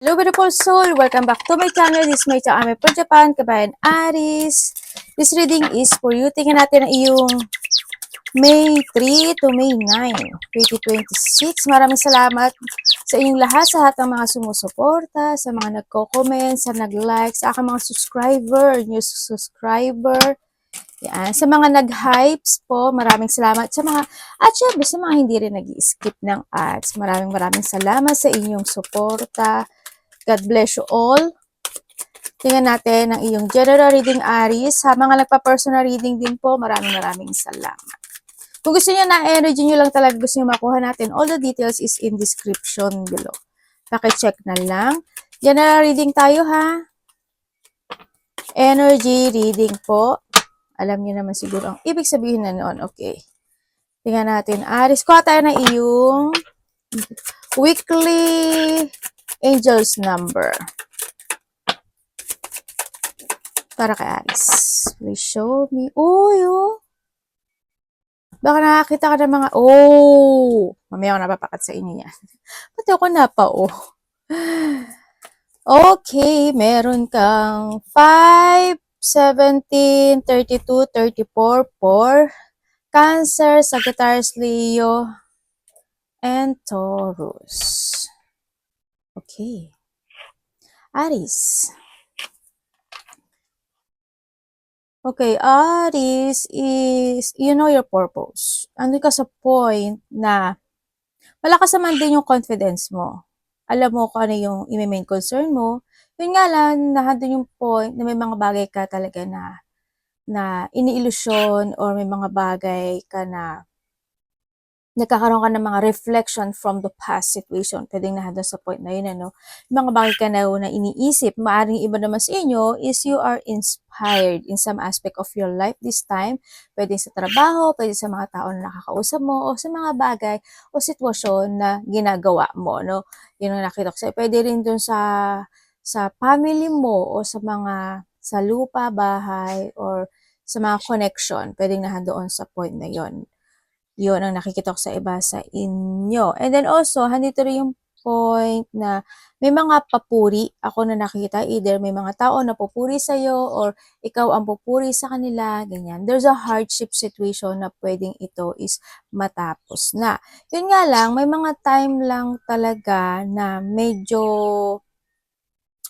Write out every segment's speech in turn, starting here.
Hello beautiful soul! Welcome back to my channel. This is my channel from Japan, Kabayan Aris. This reading is for you. Tingnan natin ang iyong May 3 to May 9, 2026. Maraming salamat sa inyong lahat, sa lahat ng mga sumusuporta, sa mga nagko-comment, sa nag-like, sa aking mga subscriber, new subscriber. Yan. Sa mga nag-hypes po, maraming salamat sa mga, at syempre sa mga hindi rin nag-skip ng ads. Maraming salamat sa inyong suporta. God bless you all. Tingnan natin ang iyong general reading, Aries. Sa mga nagpa-personal reading din po, maraming salamat. Kung gusto niyo na energy niyo lang talaga gusto niyo makuha natin, all the details is in description below. Paki-check na lang. General reading tayo ha. Energy reading po. Alam niyo naman siguro ang ibig sabihin na noon. Okay. Tingnan natin, Aries. Kuha tayo ng iyong weekly angels number. Para kay Aris. Please show me. Uy, oh. Baka nakakita ka ng mga, oh. Mamaya ako napapakat sa inyo yan. Pati ako napa, oh. Okay, meron kang 5, 17, 32, 34, 4. Cancer, Sagittarius, Leo, and Taurus. Okay. Aris. Okay, Aries is, you know your purpose. Ando ka sa point na malakas naman din yung confidence mo. Alam mo kung ano yung i-main concern mo. Yun nga lang, nandun yung point na may mga bagay ka talaga na ini-illusion or may mga bagay ka na nagkakaroon ka ng mga reflection from the past situation. Pwedeng nandun sa point na yun, ano. Mga bagay ka na iniisip. Maaring iba naman sa inyo is you are inspired in some aspect of your life this time. Pwede sa trabaho, pwede sa mga tao na nakakausap mo, o sa mga bagay o sitwasyon na ginagawa mo, no. Yun ang nakita ko sa'yo. Pwede rin dun sa family mo o sa lupa, bahay, or sa mga connection. Pwedeng nandoon sa point na yon. Yun ang nakikita ko sa iba sa inyo. And then also, handito rin yung point na may mga papuri ako na nakikita. Either may mga tao na pupuri sa'yo or ikaw ang pupuri sa kanila, ganyan. There's a hardship situation na pwedeng ito is matapos na. Yun nga lang, may mga time lang talaga na medyo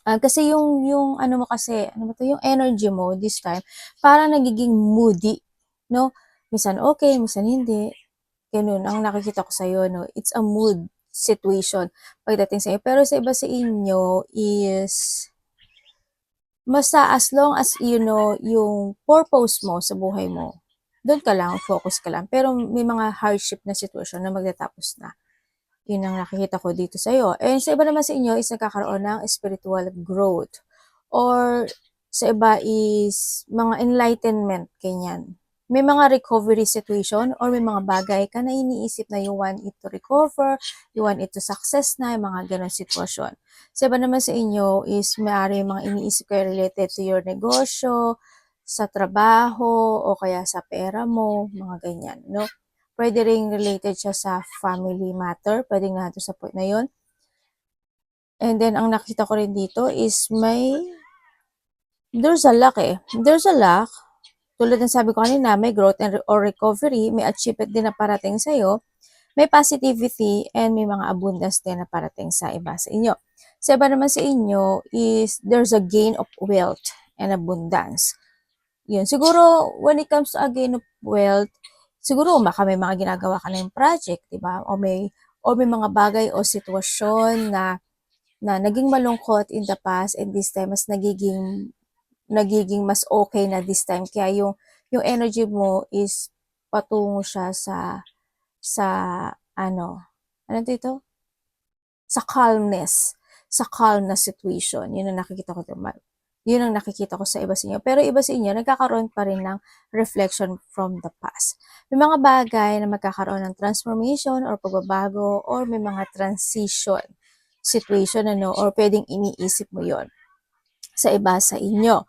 kasi yung ano mo kasi, ano mo to, yung energy mo this time, parang nagiging moody, no? Minsan okay, minsan hindi. Ganun ang nakikita ko sa'yo, no? It's a mood situation pagdating sa'yo. Pero sa iba sa inyo is, basta as long as you know yung purpose mo sa buhay mo, doon ka lang, focus ka lang. Pero may mga hardship na situation na magtatapos na. Yun ang nakikita ko dito sa'yo. And sa iba naman sa inyo is nagkakaroon ng spiritual growth. Or sa iba is mga enlightenment, ganyan. May mga recovery situation or may mga bagay ka na iniisip na you want it to recover, you want it to success na, yung mga ganun sitwasyon. Sa iba naman sa inyo is maaari yung mga iniisip kayo related to your negosyo, sa trabaho, o kaya sa pera mo, mga ganyan, no? Pwede ring related siya sa family matter, pwedeng natin sa point na yun. And then, ang nakita ko rin dito is there's a luck eh. There's a luck. Tulad ng sabi ko kanina, may growth or recovery, may achievement din na parating sa'yo, may positivity, and may mga abundance din na parating sa iba sa inyo. Sa iba naman sa inyo is there's a gain of wealth and abundance. Yun. Siguro, when it comes to a gain of wealth, siguro baka may mga ginagawa ka na yung project, di ba? O may mga bagay o sitwasyon na naging malungkot in the past, and this time mas nagiging mas okay na this time. Kaya yung energy mo is patungo siya sa ano dito? Sa calmness, sa calm na situation. Yun ang nakikita ko yun ang nakikita ko sa iba sa inyo. Pero iba sa inyo, nagkakaroon pa rin ng reflection from the past. May mga bagay na magkakaroon ng transformation or pagbabago or may mga transition situation, ano, or pwedeng iniisip mo yon sa iba sa inyo.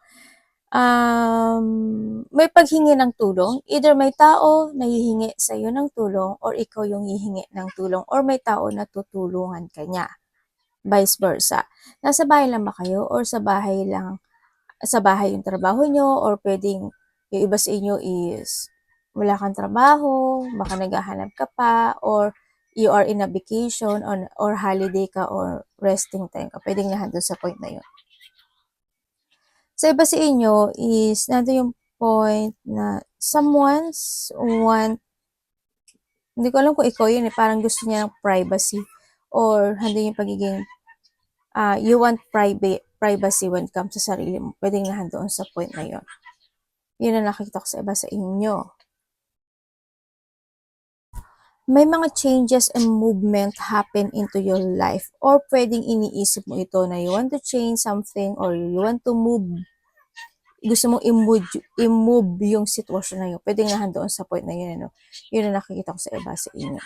May paghingi ng tulong. Either may tao na hihingi sa iyo ng tulong or ikaw yung hihingi ng tulong or may tao na tutulungan ka niya. vice versa. Nasa bahay lang ba kayo or sa bahay yung trabaho nyo, or pwedeng yung iba sa inyo is wala kang trabaho, baka naghahanap ka pa, or you are in a vacation or holiday ka or resting time ka. Pwedeng nandun sa point na yun. Sa iba sa inyo is nandun yung point na hindi ko alam kung ikaw yun parang gusto niya ng privacy, or nandun yung pagiging you want privacy when it comes sa sarili mo. Pwedeng nandoon sa point na yun. Yun ang nakikita ko sa iba sa inyo. May mga changes and movement happen into your life, or pwedeng iniisip mo ito na you want to change something or you want to move, gusto mong i-move yung sitwasyon na yun. Pwedeng nandoon sa point na yun. Ano? Yun ang nakikita ko sa iba sa inyo.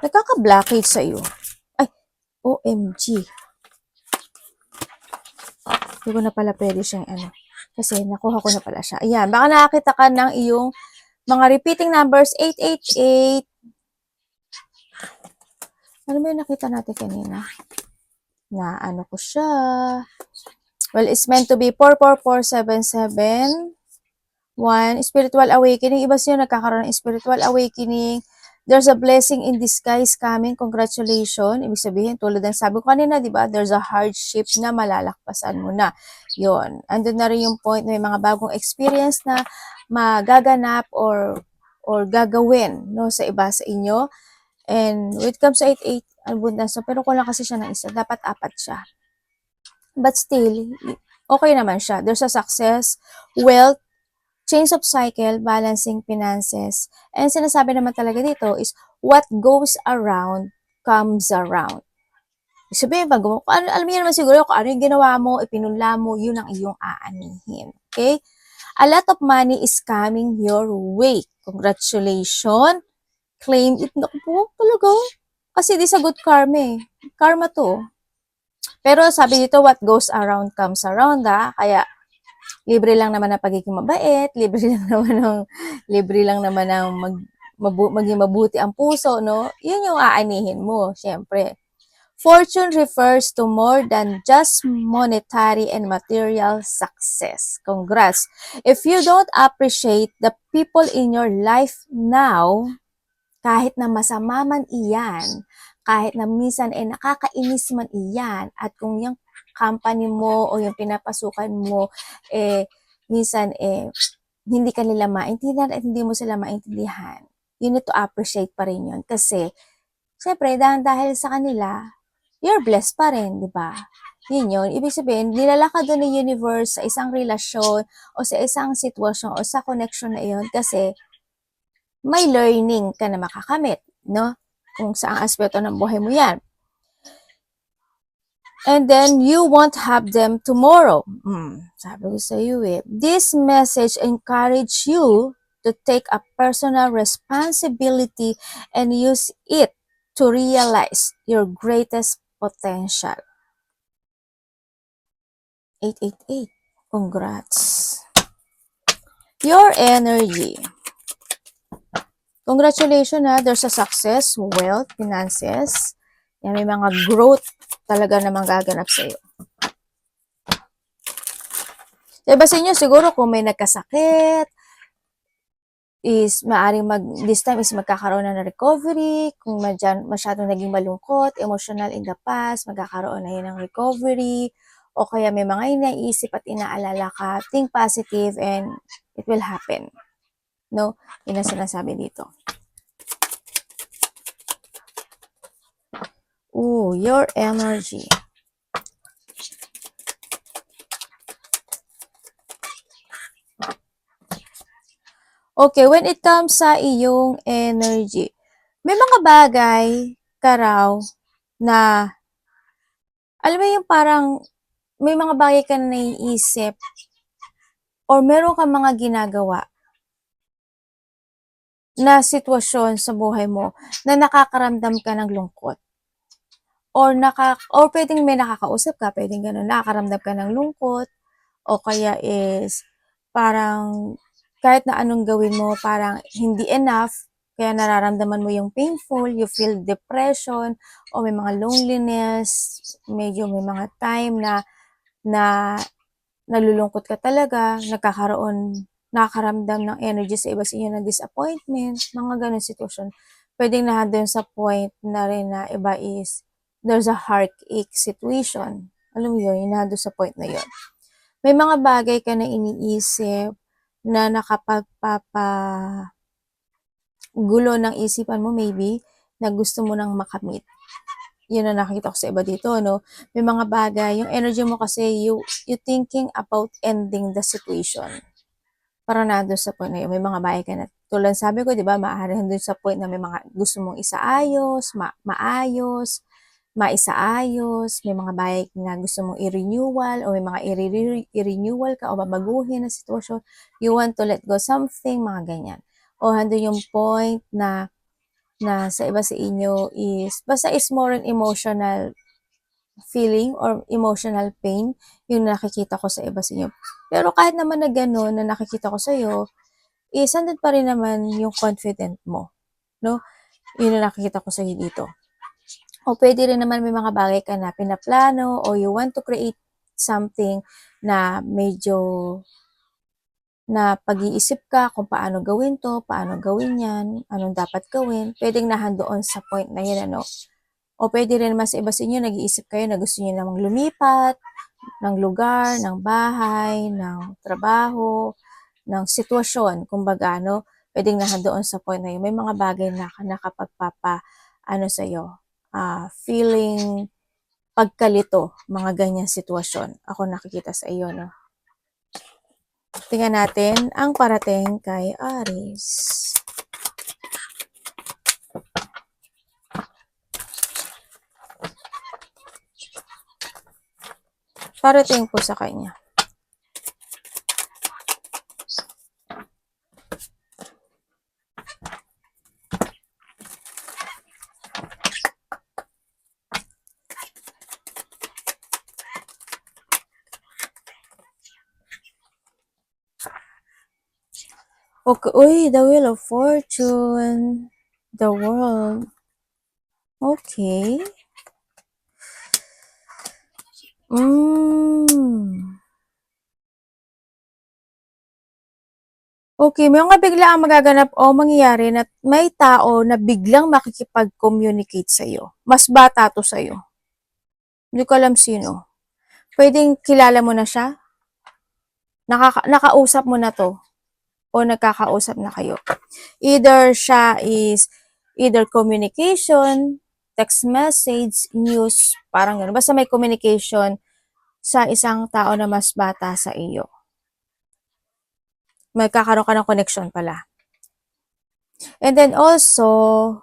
Nagkaka-blockage sa iyo. Ay, OMG. Hindi ko na pala pwede siyang kasi nakuha ko na pala siya. Ayan, baka nakakita ka ng iyong mga repeating numbers, 888. Ano ba yung nakita natin kanina? Na ko siya. Well, it's meant to be 44477. 1, spiritual awakening. Iba siya nagkakaroon ng spiritual awakening. There's a blessing in disguise coming. Congratulations. Ibig sabihin, tulad ng sabi ko kanina, di ba? There's a hardship na malalakpasan mo na. Yun. Andun na rin yung point na may mga bagong experience na magaganap or gagawin no, sa iba sa inyo. And when it comes to 88, abundance, so, pero kulang kasi siya ng isa. Dapat 4 siya. But still, okay naman siya. There's a success, wealth, change of cycle, balancing finances. And sinasabi naman talaga dito is, what goes around, comes around. Sabihin, alam niyo naman siguro kung ano yung ginawa mo, ipinunla mo, yun ang iyong aanihin. Okay? A lot of money is coming your way. Congratulations. Claim it. Naku po, talaga. Kasi this a good karma eh. Karma to. Pero sabi dito, what goes around comes around Kaya, libre lang naman ang pagiging mabait, libre lang naman ng maging mabuti ang puso, no? Yun yung aanihin mo, syempre. Fortune refers to more than just monetary and material success. Congrats. If you don't appreciate the people in your life now, kahit na masama man iyan, kahit na minsan nakakainis man iyan, at kung yung company mo o yung pinapasukan mo, minsan hindi ka nila maintindihan at hindi mo sila maintindihan, you need to appreciate pa rin yun. Kasi, syempre, dahil sa kanila, you're blessed pa rin, di ba? Yun. Ibig sabihin, nilala ka doon ng universe sa isang relasyon o sa isang sitwasyon o sa connection na iyon kasi may learning ka na makakamit, no? Kung saang aspeto ng buhay mo yan. And then, you won't have them tomorrow. Sabi ko sa iyo This message encourage you to take a personal responsibility and use it to realize your greatest potential. 888. Congrats. Your energy. Congratulations there's a success, wealth, finances. Yan, may mga growth talaga namang gaganap sa iyo. Diba sa inyo, siguro kung may nagkasakit, is maaring this time is magkakaroon na ng recovery. Kung masyadong naging malungkot, emotional in the past, magkakaroon na yun ng recovery. O kaya may mga iniisip at inaalala ka, think positive and it will happen. No? Yun ang sinasabi dito. Your energy. Okay, when it comes sa iyong energy, may mga bagay ka raw na, alam mo yung parang, may mga bagay ka na naiisip or meron ka mga ginagawa na sitwasyon sa buhay mo na nakakaramdam ka ng lungkot. Or pwedeng may nakakausap ka, pwedeng gano'n, nakakaramdam ka ng lungkot, o kaya is parang kahit na anong gawin mo, parang hindi enough kaya nararamdaman mo yung painful, you feel depression, o may mga loneliness, medyo may mga time na nalulungkot ka talaga, nakakaramdam ng energy sa iba sa inyo ng disappointment, mga ganun sitwasyon. Pwedeng nandun sa point na rin na iba is, there's a heartache situation. Alam mo yun, nandun sa point na yun. May mga bagay ka na iniisip na gulo ng isipan mo maybe, na gusto mo nang makamit. Yun ang nakikita ko sa iba dito, no? May mga bagay, yung energy mo kasi, you thinking about ending the situation. Para nandun sa point na yun, may mga bagay ka na, tulad sabi ko, di ba, maaaring doon sa point na may mga gusto mong isaayos, maisaayos, may mga bagay na gusto mong i-renewal, o may mga i-renewal ka, o babaguhin na sitwasyon, you want to let go something, mga ganyan. O handun yung point na sa iba sa inyo is, basta is more an emotional feeling or emotional pain, yung nakikita ko sa iba sa inyo. Pero kahit naman na gano'n, na nakikita ko sa iyo, is andun pa rin naman yung confident mo, no? Yun ang nakikita ko sa iyo dito. O pwede rin naman may mga bagay ka na pinaplano, o you want to create something na medyo na pag-iisip ka kung paano gawin to, paano gawin yan, anong dapat gawin, pwedeng nahandoon sa point na yun, ano. O pwede rin naman sa iba sa inyo, nag-iisip kayo na gusto niyo namang lumipat ng lugar, ng bahay, ng trabaho, ng sitwasyon, kumbaga, no, pwedeng nahandoon sa point na yun. May mga bagay na sa'yo, feeling pagkalito, mga ganyan sitwasyon. Ako nakikita sa iyo, no. Tingnan natin ang parating kay Aries. Parating po sa kanya. Okay, uy, the Wheel of Fortune, the World. Okay. Okay, may mga biglaang magaganap o mangyayari na may tao na biglang makikipag-communicate sa'yo. Mas bata to sa'yo. Hindi ko alam sino. Pwedeng kilala mo na siya? Nakausap mo na to? O nagkakausap na kayo? Either siya is communication, text message, news, parang gano'n. Basta may communication sa isang tao na mas bata sa iyo. Magkakaroon ka ng connection pala. And then also,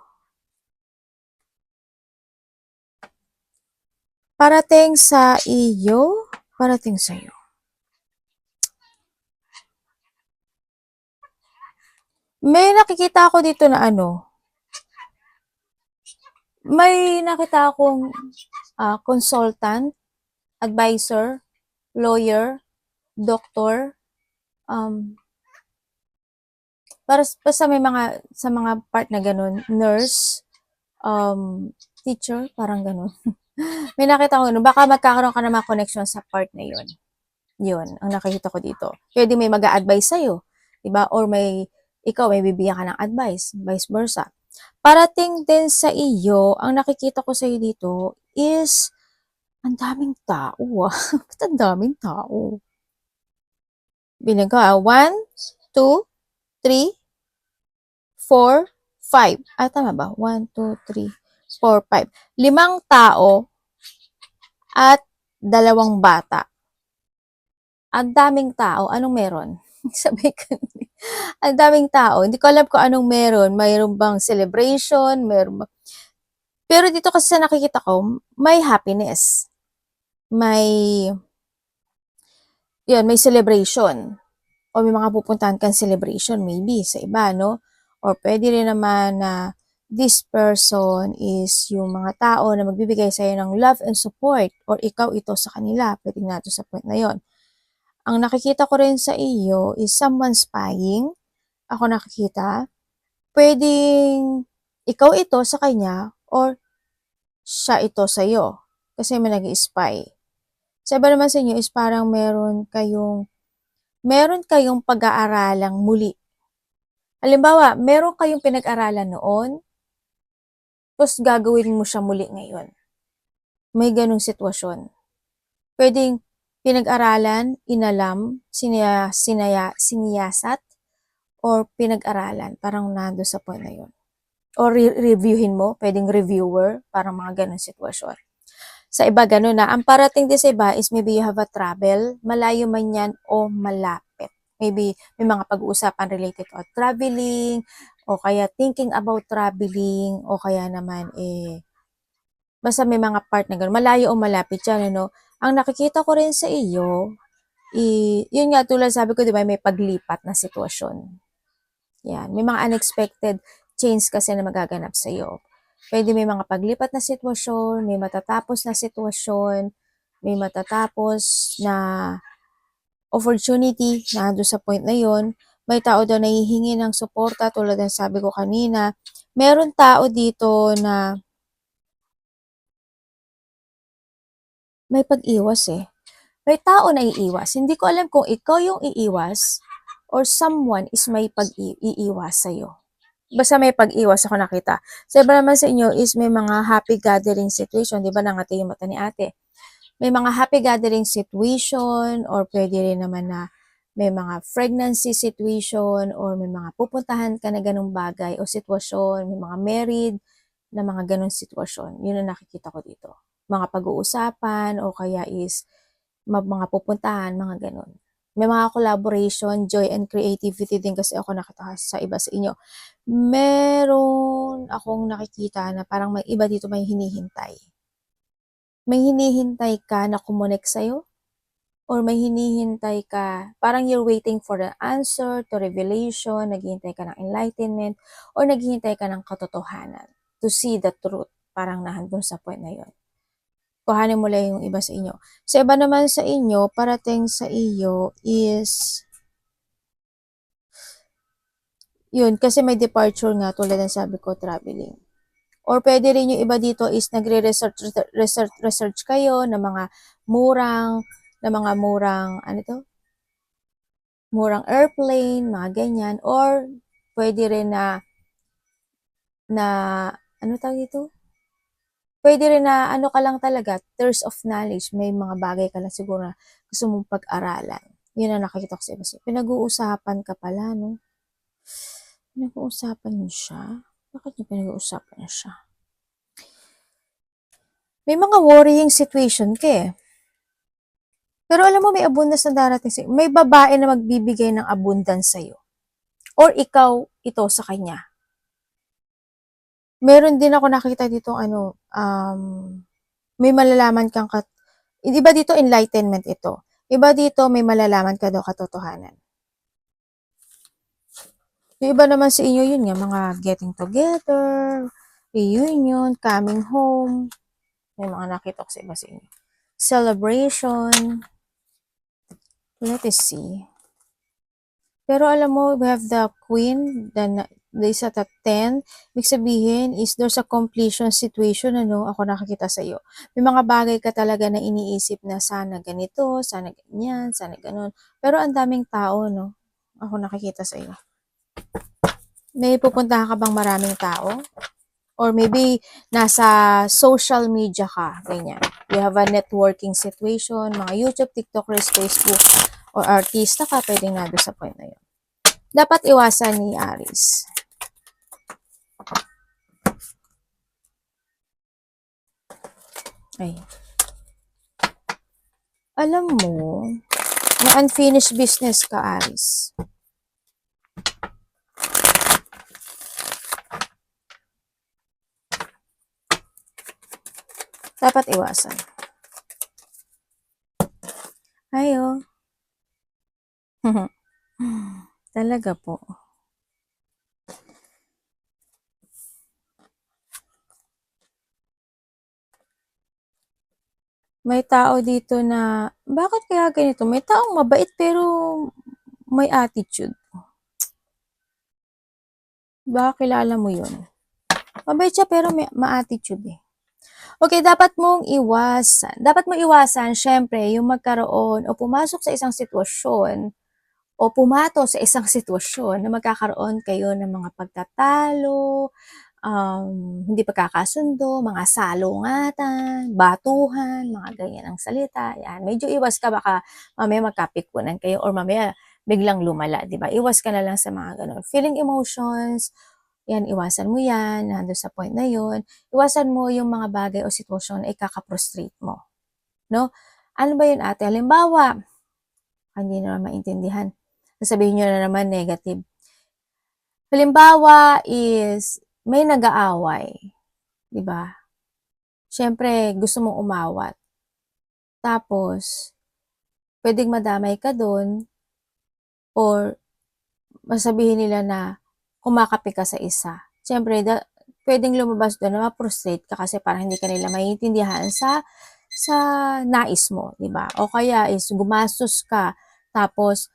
parating sa iyo, may nakikita ako dito na may nakita akong consultant, advisor, lawyer, doctor, para sa mga part na ganun, nurse, teacher, parang ganun. May nakita ko baka magkakaroon ka ng mga connection sa part na yun. Yun, ang nakikita ko dito. Pwede may mag-a-advise sa'yo, diba? Or ikaw may bibigyan ka ng advice, vice versa. Parating din sa iyo, ang nakikita ko sa iyo dito is, ang daming tao. Ba't ang daming tao? Bilang ko 1, 2, 3, 4, 5. Tama ba? 1, 2, 3, 4, 5. 5 tao at 2 bata. Ang daming tao. Anong meron? Sabi ko, ang daming tao. Hindi ko alam kung anong meron. Mayroon bang celebration? Pero dito kasi sa nakikita ko, may happiness. May celebration. O may mga pupuntahan kang celebration maybe sa iba, no? Or pwede rin naman na this person is yung mga tao na magbibigay sa'yo ng love and support, or ikaw ito sa kanila. Pwede nga ito sa point na yon. Ang nakikita ko rin sa iyo is someone spying. Ako nakikita. Puwedeng ikaw ito sa kanya or siya ito sa'yo, kasi may nag-i-spy. Sa iba naman sa inyo is parang meron kayong pag-aaralang muli. Halimbawa, meron kayong pinag-aralan noon, tapos gagawin mo siya muli ngayon. May gano'ng sitwasyon. Puwedeng pinag-aralan, inalam, siniyasat, or pinag-aralan, parang nando'n sa point na 'yun. Or reviewin mo, puwedeng reviewer, parang mga gano'ng sitwasyon. Sa iba gano'n na. Ang parating din sa iba is maybe you have a travel, malayo man 'yan o malapit. Maybe may mga pag-uusapan related to traveling, o kaya thinking about traveling, o kaya naman, basta may mga part na gano'n, malayo o malapit 'yan ano. Ang nakikita ko rin sa iyo, 'yun nga tulad sabi ko 'di ba may paglipat na sitwasyon. 'Yan, may mga unexpected change kasi na magaganap sa iyo. Puwede may mga paglipat na sitwasyon, may matatapos na sitwasyon, may matatapos na opportunity na nando'n sa point na 'yon. May tao daw na hihingi ng suporta tulad ng sabi ko kanina. Meron tao dito na may pag-iwas, May tao na iiwas. Hindi ko alam kung ikaw yung iiwas or someone is may iiwas sa'yo. Basta may pag-iwas ako nakita. Sa iba naman sa inyo is may mga happy gathering situation, 'di ba nangati yung mata ni ate. May mga happy gathering situation or pwede rin naman na may mga pregnancy situation or may mga pupuntahan ka na ganung bagay o sitwasyon, may mga married na mga ganung sitwasyon. Yun ang nakikita ko dito. Mga pag-uusapan o kaya is mga pupuntahan, mga ganun. May mga collaboration, joy and creativity din kasi ako nakita sa iba sa inyo. Meron akong nakikita na parang may iba dito may hinihintay. May hinihintay ka na kumonek sa'yo? Or may hinihintay ka, parang you're waiting for the answer to revelation, naghihintay ka ng enlightenment, or naghihintay ka ng katotohanan to see the truth, parang nahandun sa point na yun. Kuhanin mo lang yung iba sa inyo. Sa iba naman sa inyo, parating sa iyo is, yun, kasi may departure nga tulad ng sabi ko, traveling. Or pwede rin yung iba dito is research kayo ng mga murang, ano to? Murang airplane, mga ganyan. Or pwede rin na, ano tawag ito? Pwede rin na ano ka lang talaga, thirst of knowledge. May mga bagay ka lang siguro na gusto mong pag-aralan. Yun ang nakikita ko sa iba. Pinag-uusapan ka pala, no? Pinag-uusapan niyo siya? Bakit niyo pinag-uusapan niyo siya? May mga worrying situation ka Pero alam mo, may abundance na darating sa'yo. May babae na magbibigay ng abundance sa'yo. Or ikaw, ito sa kanya. Meron din ako nakita dito, may malalaman kang iba dito, enlightenment ito. Iba dito, may malalaman ka daw katotohanan. Yung iba naman sa inyo, yun nga, mga getting together, reunion, coming home. May mga nakita ko sa iba sa inyo. Celebration. Let us see. Pero alam mo, we have the queen, the isa at 10. Ibig sabihin is there's a completion situation, ako nakakita sa iyo. May mga bagay ka talaga na iniisip na sana ganito, sana ganyan, sana ganon. Pero ang daming tao, ako nakikita sa iyo. May pupuntahan ka bang maraming tao? Or maybe nasa social media ka, ganyan. You have a networking situation, mga YouTube, TikTok, Facebook, or artista ka, pwedeng nado sa point na yun. Dapat iwasan ni Aries. Ay. Alam mo, may unfinished business ka, Aries. Dapat iwasan. Ayo. Talaga po. May tao dito na, bakit kaya ganito? May taong mabait pero may attitude. Baka kilala mo yun. Mabait siya pero may ma-attitude eh. Okay, dapat mong iwasan syempre yung magkaroon o pumasok sa isang sitwasyon o pumato sa isang sitwasyon na magkakaroon kayo ng mga pagtatalo, hindi pagkakasundo, mga salungatan, batuhan, mga ganyan ang salita. Yan, medyo iwas ka baka mamaya magkapikunan kayo or mamaya biglang lumala, di ba? Iwas ka na lang sa mga ganun. Feeling emotions, yan, iwasan mo yan, nandun sa point na yun. Iwasan mo yung mga bagay o sitwasyon na ikaka-frustrate mo. No? Ano ba yun ate? Halimbawa, hindi naman maintindihan. Sasabihin nyo na naman negative. Halimbawa is, may nag-aaway. Diba? Siyempre, gusto mong umawat. Tapos, pwedeng madamay ka doon or masabihin nila na kumakapi ka sa isa. Siyempre, pwedeng lumabas doon na ma-frustrate ka kasi parang hindi ka nila maiintindihan sa nais mo, di ba? O kaya is gumastos ka, tapos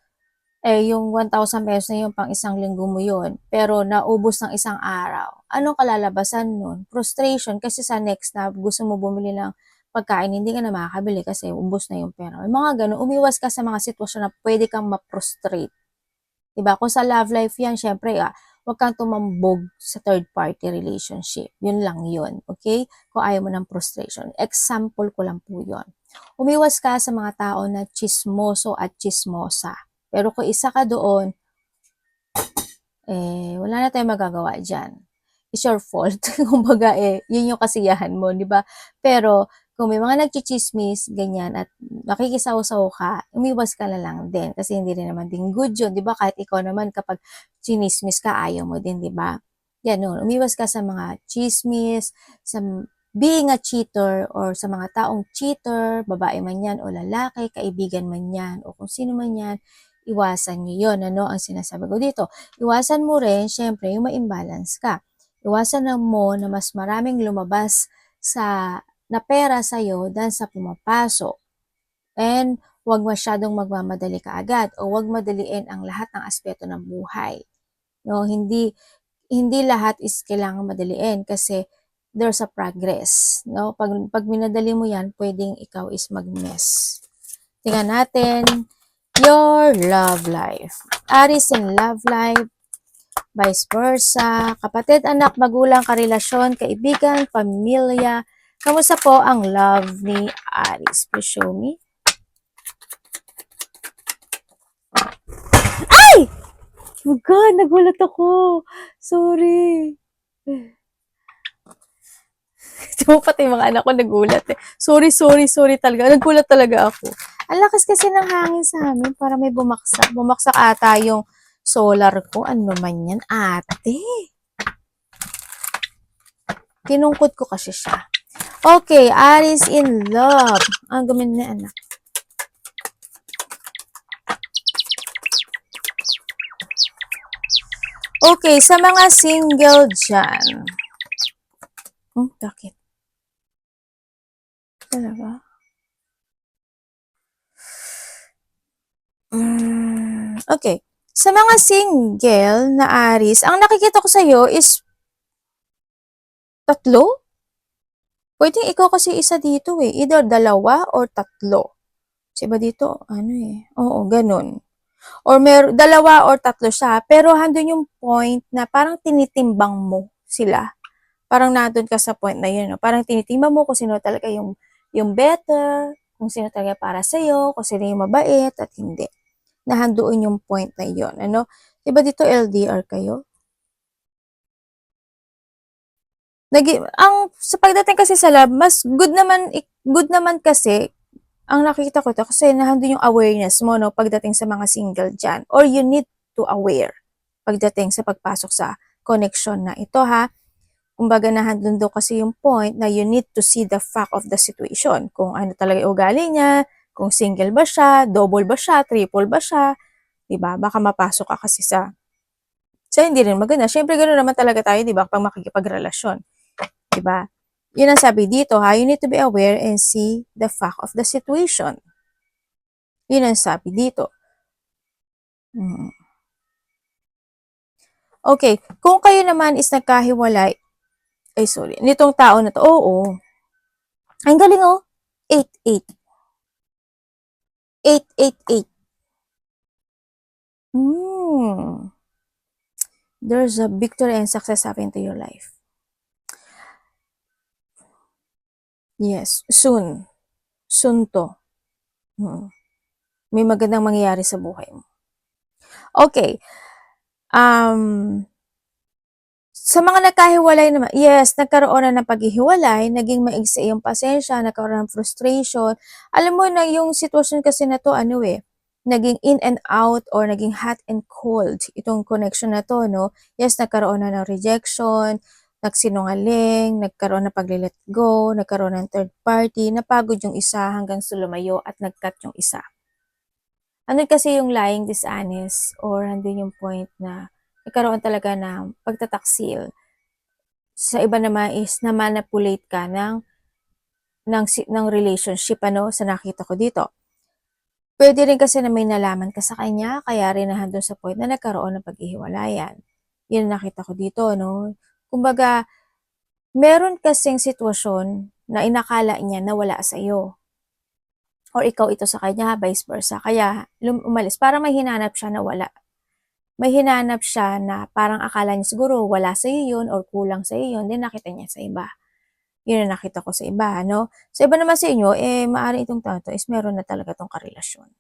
yung 1,000 pesos na yun pang isang linggo mo yun, pero naubos ng isang araw. Anong kalalabasan nun? Frustration kasi sa next na gusto mo bumili ng pagkain, hindi ka na makakabili kasi ubos na yung pera. Yung mga ganun, umiwas ka sa mga sitwasyon na pwede kang ma-frustrate. Diba? Kung sa love life yan, syempre, huwag kang tumambog sa third party relationship. Yun lang yun. Okay? Kung ayaw mo ng frustration. Example ko lang po yun. Umiwas ka sa mga tao na chismoso at chismosa. Pero kung isa ka doon, wala na tayong magagawa dyan. It's your fault. Kumbaga, yun yung kasiyahan mo, di ba? Pero, kung may mga nagchichismis, ganyan, at nakikisaw-saw ka, umiwas ka na lang din. Kasi hindi rin naman din good yun, di ba? Kahit ikaw naman, kapag chinismis ka, ayaw mo din, di ba? Ganun, umiwas ka sa mga chismis, sa being a cheater, or sa mga taong cheater, babae man yan, o lalaki, kaibigan man yan, o kung sino man yan, iwasan nyo yun. Ano ang sinasabi ko dito? Iwasan mo rin, syempre, yung ma-imbalance ka. Iwasan na mo na mas maraming lumabas na pera sa'yo than sa pumapasok. And huwag masyadong magmamadali ka agad o huwag madaliin ang lahat ng aspeto ng buhay. No, hindi lahat is kailangan madaliin kasi there's a progress. No, pag minadali mo yan, pwedeng ikaw is mag-mess. Tingnan natin your love life. Aries in love life, vice versa, kapatid, anak, magulang, karelasyon, kaibigan, pamilya. Kamusta po ang love ni Aries? Please show me. Ay! Oh God, nagulat ako. Sorry. Di mo pati mga anak ko nagulat eh. Sorry talaga. Nagulat talaga ako. Ang lakas kasi ng hangin sa amin para may bumaksak. Bumaksak ata yung solar ko. Ano man yan, ate? Kinungkot ko kasi siya. Okay, Aries in love. Ang gamin na anak. Okay, sa mga single dyan. Bakit? Talaga? Okay. Sa mga single na Aries, ang nakikita ko sa'yo is 3? Pwedeng ikaw kasi isa dito eh. Either 2 or 3. Kasi iba dito, ano eh. Oo, ganun. Or 2 or 3 siya. Pero handun yung point na parang tinitimbang mo sila. Parang nandun ka sa point na yun. No? Parang tinitimbang mo kung sino talaga yung better, kung sino talaga para sa'yo, kung sino yung mabait at hindi. Nahandoon yung point na yun. Ano? Diba dito LDR kayo? Sa pagdating kasi sa love, mas good naman kasi ang nakikita ko to kasi nandun yung awareness mo no pagdating sa mga single dyan or you need to aware pagdating sa pagpasok sa connection na ito ha. Kumbaga nandun do kasi yung point na you need to see the fact of the situation. Kung ano talaga yung ugali niya, kung single ba siya, double ba siya, triple ba siya, diba? Baka mapasok ka kasi hindi rin maganda. Siyempre ganoon naman talaga tayo, diba? Pag makikipagrelasyon. Diba? Yun ang sabi dito ha, you need to be aware and see the fact of the situation. Yun ang sabi dito. Okay, kung kayo naman is nagkahiwalay, ay sorry, nitong tao na 'to, oo. Ang galing, oh, 8-8. 8-8-8. Hmm. There's a victory and success happening to your life. Yes, soon. Soon 'to. May magandang mangyayari sa buhay mo. Okay, um, sa mga nagkahiwalay naman, yes, nagkaroon na ng paghihiwalay, naging maigsi yung pasensya, nagkaroon ng frustration. Alam mo na yung sitwasyon kasi na 'to ano, naging in and out or naging hot and cold itong connection na 'to 'no. Yes, nagkaroon na ng rejection, nagsinungaling, nagkaroon ng pagle-let go, nagkaroon ng third party, napagod yung isa hanggang sa lumayo at nag-cut yung isa. Andun kasi yung lying dishonest or andun yung point na nagkaroon talaga ng pagtataksil. Sa iba naman is na-manipulate ka ng relationship ano, sa nakita ko dito. Pwede rin kasi na may nalaman ka sa kanya kaya rin nandun sa point na nagkaroon ng paghihiwalayan. Yun ang nakita ko dito 'no. Kumbaga, meron kasing sitwasyon na inakala niya na wala sa'yo or ikaw ito sa kanya, vice versa. Kaya umalis, parang may hinanap siya na wala. May hinanap siya na parang akala niya siguro wala sa'yo yun or kulang sa'yo yun, then nakita niya sa iba. Yun ang nakita ko sa iba, no? Sa iba naman sa inyo, maaaring itong tao to is meron na talaga tong karelasyon.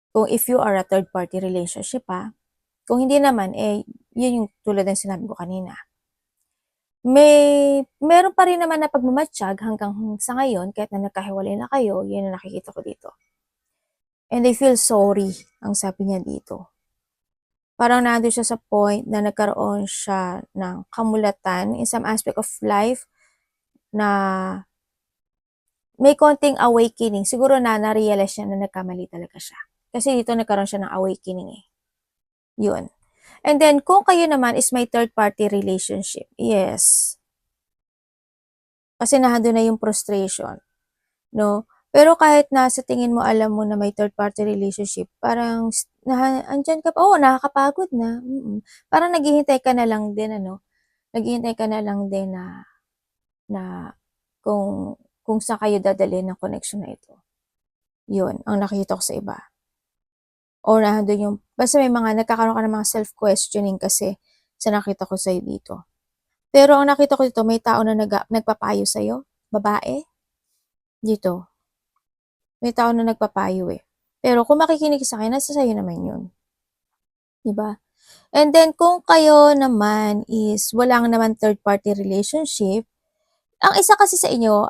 Kung if you are a third party relationship, kung hindi naman, yun yung tulad ng sinabi ko kanina. Meron pa rin naman na pagmamatsyag hanggang sa ngayon, kahit na nagkahiwalay na kayo, yun ang nakikita ko dito. And I feel sorry, ang sabi niya dito. Parang nandun siya sa point na nagkaroon siya ng kamulatan in some aspect of life na may konting awakening. Siguro na-realize niya na nagkamali talaga siya. Kasi dito nagkaroon siya ng awakening Yun. And then, kung kayo naman is may third party relationship, yes. Kasi nandun na yung frustration, no? Pero kahit na sa tingin mo alam mo na may third party relationship, parang andyan ka pa, oo, nakakapagod na. Parang naghihintay ka na lang din ano, naghihintay ka na lang din na kung saan kayo dadalhin ng connection na ito. Yun, ang nakikita ko sa iba. Or nandun yung, basta may mga nagkakaroon ka ng mga self-questioning kasi sa nakita ko sa'yo dito. Pero ang nakita ko dito, may tao na nagpapayo sa'yo, babae, dito. May tao na nagpapayo Pero kung makikinig sa akin, nasa sa'yo naman yun. Diba? And then, kung kayo naman is walang naman third party relationship, ang isa kasi sa inyo,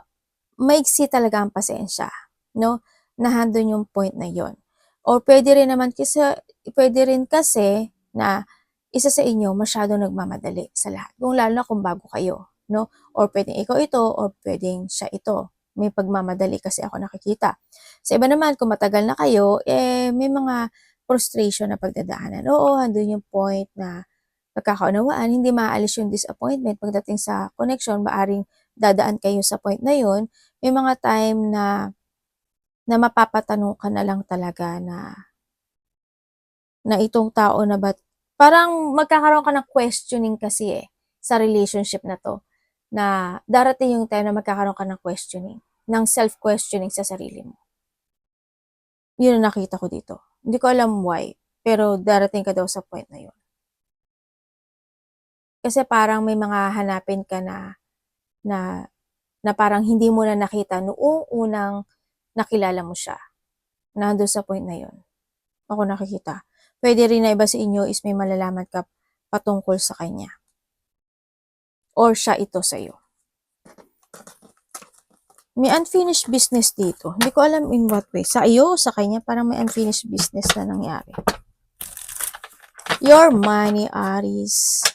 maigsi talaga ang pasensya, no? Nandun yung point na yon. Or pwede rin kasi na isa sa inyo masyadong nagmamadali sa lahat. Kung lalo na kung bago kayo, no? Or pwedeng ikaw ito, or pwedeng siya ito. May pagmamadali kasi ako nakikita. Sa iba naman, kung matagal na kayo, may mga frustration na pagdadaanan. Oo, andun yung point na pagkakaunawaan, hindi maaalis yung disappointment pagdating sa connection, maaring dadaan kayo sa point na yun. May mga time na mapapatanong ka na lang talaga na itong tao na ba, parang magkakaroon ka ng questioning kasi sa relationship na to, na darating yung time na magkakaroon ka ng questioning, ng self-questioning sa sarili mo. Yun ang nakita ko dito. Hindi ko alam why, pero darating ka daw sa point na yun. Kasi parang may mga hanapin ka na na parang hindi mo na nakita noong unang nakilala mo siya. Nandun sa point na yun. Ako nakikita. Pwede rin na iba sa inyo is may malalaman ka patungkol sa kanya. Or siya ito sa'yo. May unfinished business dito. Hindi ko alam in what way. Sa iyo o sa kanya, parang may unfinished business na nangyari. Your money, Aries.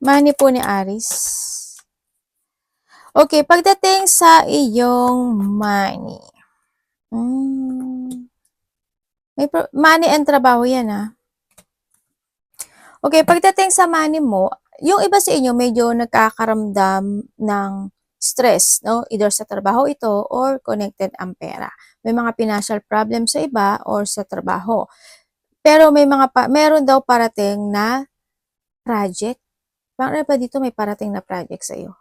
Money po ni Aries. Okay, pagdating sa iyong money. Money and trabaho yan, Okay, pagdating sa money mo, yung iba sa inyo medyo nagkakaramdam ng stress, no? Either sa trabaho ito or connected ang pera. May mga financial problem sa iba or sa trabaho. Pero meron daw parating na project. Paano ba dito may parating na project sa iyo?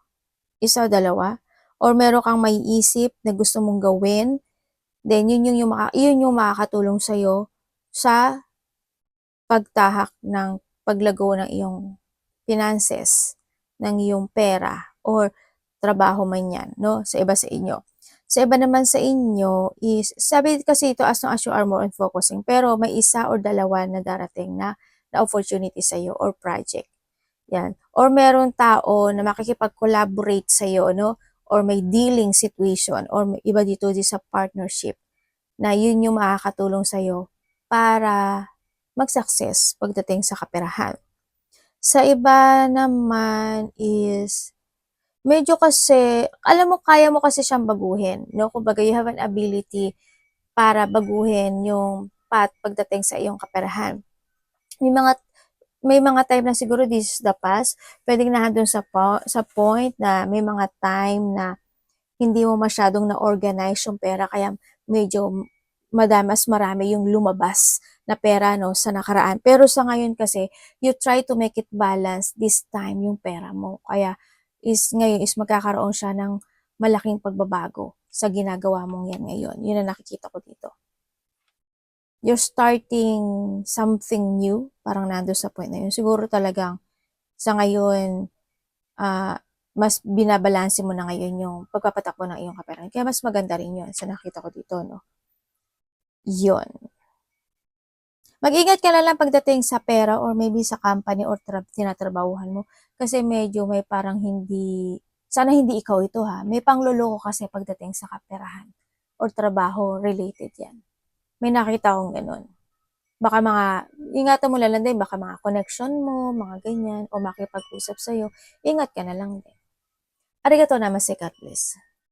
Isa o dalawa? Or meron kang maiisip na gusto mong gawin, then yun yung makakatulong sa iyo sa pagtahak ng paglago ng iyong finances, ng iyong pera or trabaho man yan, no? Sa iba sa inyo. Sa iba naman sa inyo is, sabi kasi ito as long as you are more on focusing, pero may isa or dalawa na darating na opportunity sa iyo or project. Yan. Or meron tao na makikipag-collaborate sa iyo, no? Or may dealing situation or may iba dito sa partnership na yun yung makakatulong sa iyo para mag-success pagdating sa kaperahan. Sa iba naman is, medyo kasi, alam mo, kaya mo kasi siyang baguhin, no? Kumbaga, you have an ability para baguhin yung path pagdating sa iyong kaperahan. May mga time na siguro this is the past, pwedeng nandun sa point na may mga time na hindi mo masyadong na-organize yung pera kaya medyo mas marami yung lumabas na pera, no, sa nakaraan. Pero sa ngayon kasi, you try to make it balance this time yung pera mo. Kaya ngayon is magkakaroon siya ng malaking pagbabago sa ginagawa mong yan ngayon. Yun ang nakikita ko dito. You're starting something new, parang nando sa point na yun. Siguro talagang sa ngayon, mas binabalanse mo na ngayon yung pagpapatakbo ng iyong kaperahan. Kaya mas maganda rin yun sa nakita ko dito, no? Yun. Mag-ingat ka na lang pagdating sa pera or maybe sa company or tinatrabahuhan mo. Kasi medyo may parang sana hindi ikaw ito may pangloloko kasi pagdating sa kaperahan or trabaho related yan. May nakita akong ganun. Baka ingatan mo lang din, baka mga connection mo, mga ganyan, o makipag-usap sa'yo, ingat ka na lang din. Arigato namaste, God bless.